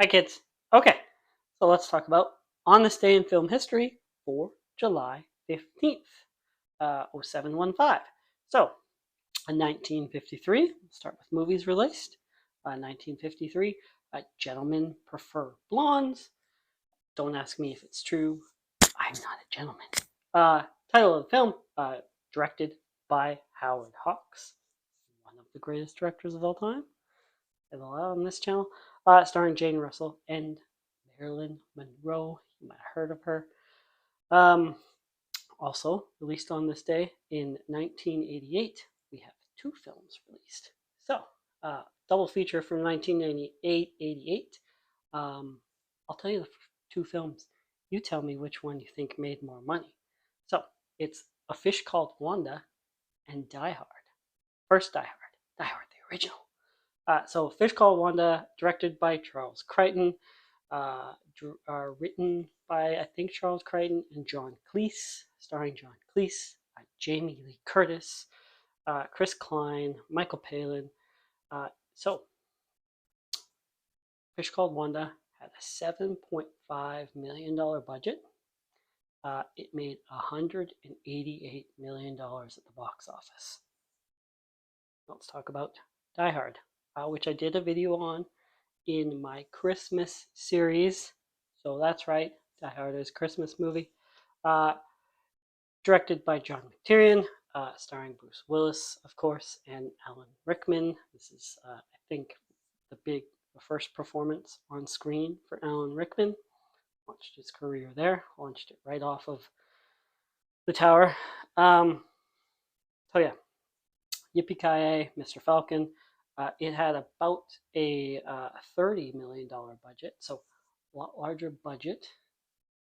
Hi, kids. Okay, so let's talk about on this day in film history for July 15th, 0715. So, in 1953, we'll start with movies released. 1953, Gentlemen Prefer Blondes. Don't ask me if it's true. I'm not a gentleman. Title of the film, directed by Howard Hawks, one of the greatest directors of all time. Allowed on this channel, starring Jane Russell and Marilyn Monroe. You might have heard of her. Also released on this day in 1988, we have two films released. So, double feature from 1998-88. I'll tell you the two films. You tell me which one you think made more money. So, it's A Fish Called Wanda and Die Hard. First Die Hard. Die Hard, the original. So, Fish Called Wanda, directed by Charles Crichton, written by, I think, Charles Crichton and John Cleese, starring John Cleese, Jamie Lee Curtis, Chris Klein, Michael Palin. So, Fish Called Wanda had a $7.5 million budget. It made $188 million at the box office. Let's talk about Die Hard, which I did a video on in my Christmas series. So that's right, Die Hard is a Christmas movie. Directed by John McTiernan, starring Bruce Willis, of course, and Alan Rickman. This is, I think, the first performance on screen for Alan Rickman. Launched his career there, launched it right off of the tower. So yeah, Yippee-ki-yay, Mr. Falcon. It had about a $30 million budget, so a lot larger budget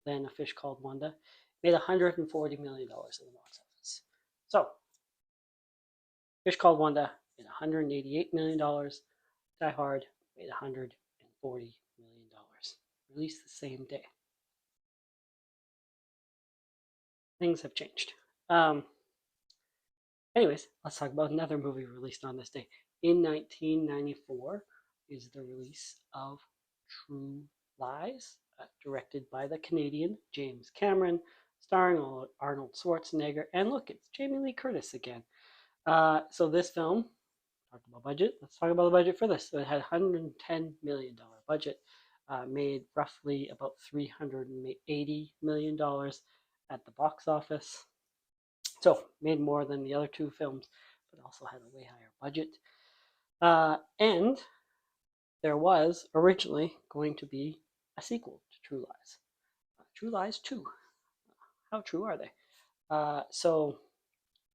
than A Fish Called Wanda. Made $140 million in the box office. So, Fish Called Wanda made $188 million. Die Hard made $140 million. Released the same day. Things have changed. Anyways, let's talk about another movie released on this day. In 1994 is the release of True Lies, directed by the Canadian James Cameron, starring Arnold Schwarzenegger, and look, it's Jamie Lee Curtis again. So this film, talked about budget, let's talk about the budget for this. So it had $110 million budget, made roughly about $380 million at the box office. So made more than the other two films, but also had a way higher budget. And there was originally going to be a sequel to True Lies. True Lies 2. How true are they? So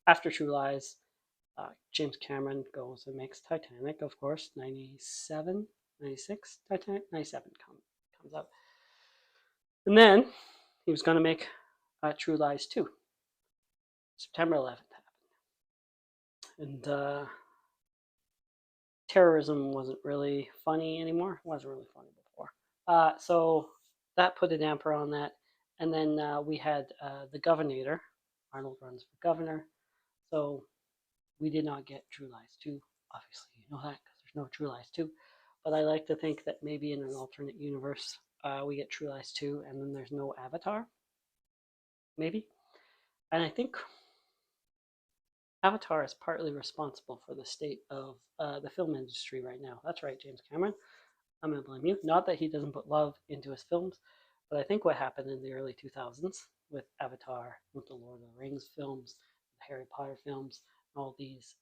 after True Lies, James Cameron goes and makes Titanic, of course, 97, 96, Titanic, 97 comes out. And then he was going to make True Lies 2. September 11th happened. And terrorism wasn't really funny anymore. It wasn't really funny before. So that put a damper on that. And then we had the Governor. Arnold runs for governor. So we did not get True Lies 2. Obviously, you know that because there's no True Lies 2. But I like to think that maybe in an alternate universe, we get True Lies 2 and then there's no Avatar. Maybe. And I think Avatar is partly responsible for the state of the film industry right now. That's right, James Cameron. I'm going to blame you. Not that he doesn't put love into his films, but I think what happened in the early 2000s with Avatar, with the Lord of the Rings films, the Harry Potter films, all these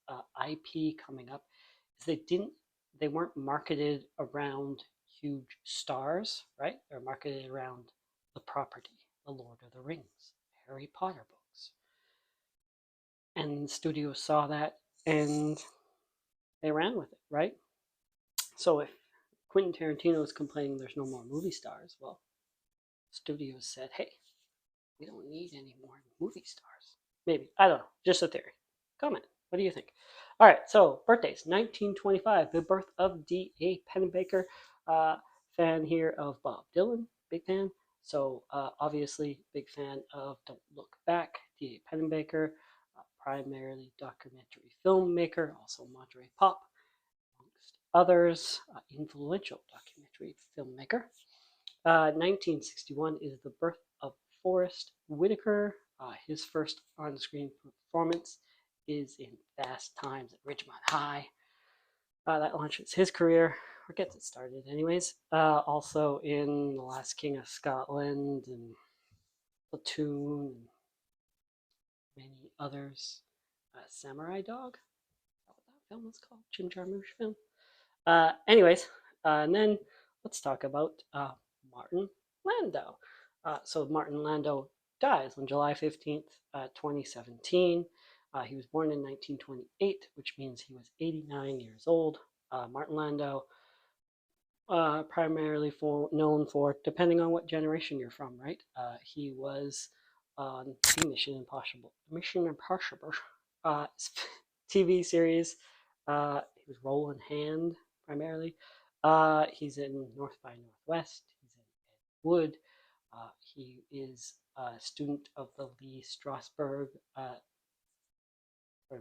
IP coming up, is they weren't marketed around huge stars, right? They're marketed around the property, the Lord of the Rings, Harry Potter books. And studios saw that and they ran with it, right? So if Quentin Tarantino is complaining there's no more movie stars, well, studios said, hey, we don't need any more movie stars. Maybe. I don't know. Just a theory. Comment. What do you think? All right. So, birthdays. 1925, the birth of D.A. Pennebaker. Fan here of Bob Dylan. Big fan. So, obviously, big fan of Don't Look Back. D.A. Pennebaker. Primarily documentary filmmaker. Also Monterey Pop. Amongst others. Influential documentary filmmaker. 1961 is the birth of Forrest Whitaker. His first on-screen performance is in Fast Times at Ridgemont High. That launches his career, or gets it started anyways. Also in The Last King of Scotland and Platoon and many others. Samurai Dog, is that what that film was called? Jim Jarmusch film. Anyways, and then let's talk about Martin Landau. So Martin Landau dies on July 15th, 2017. He was born in 1928, which means he was 89 years old. Martin Landau, primarily known for, depending on what generation you're from, right? He was on the Mission Impossible TV series. He was Roland Hand primarily. He's in North by Northwest. He's in Ed Wood. He is a student of the Lee Strasberg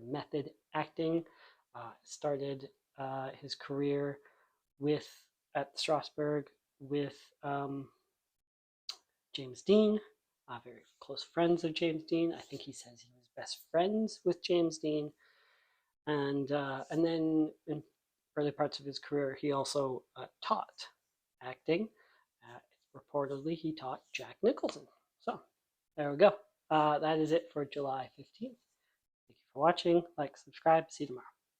method acting. Started his career with at Strasberg with James Dean. Very close friends of James Dean. I think he says he was best friends with James Dean. And then in early parts of his career, he also taught acting. Reportedly, he taught Jack Nicholson. So there we go. That is it for July 15th. Thank you for watching. Like, subscribe. See you tomorrow.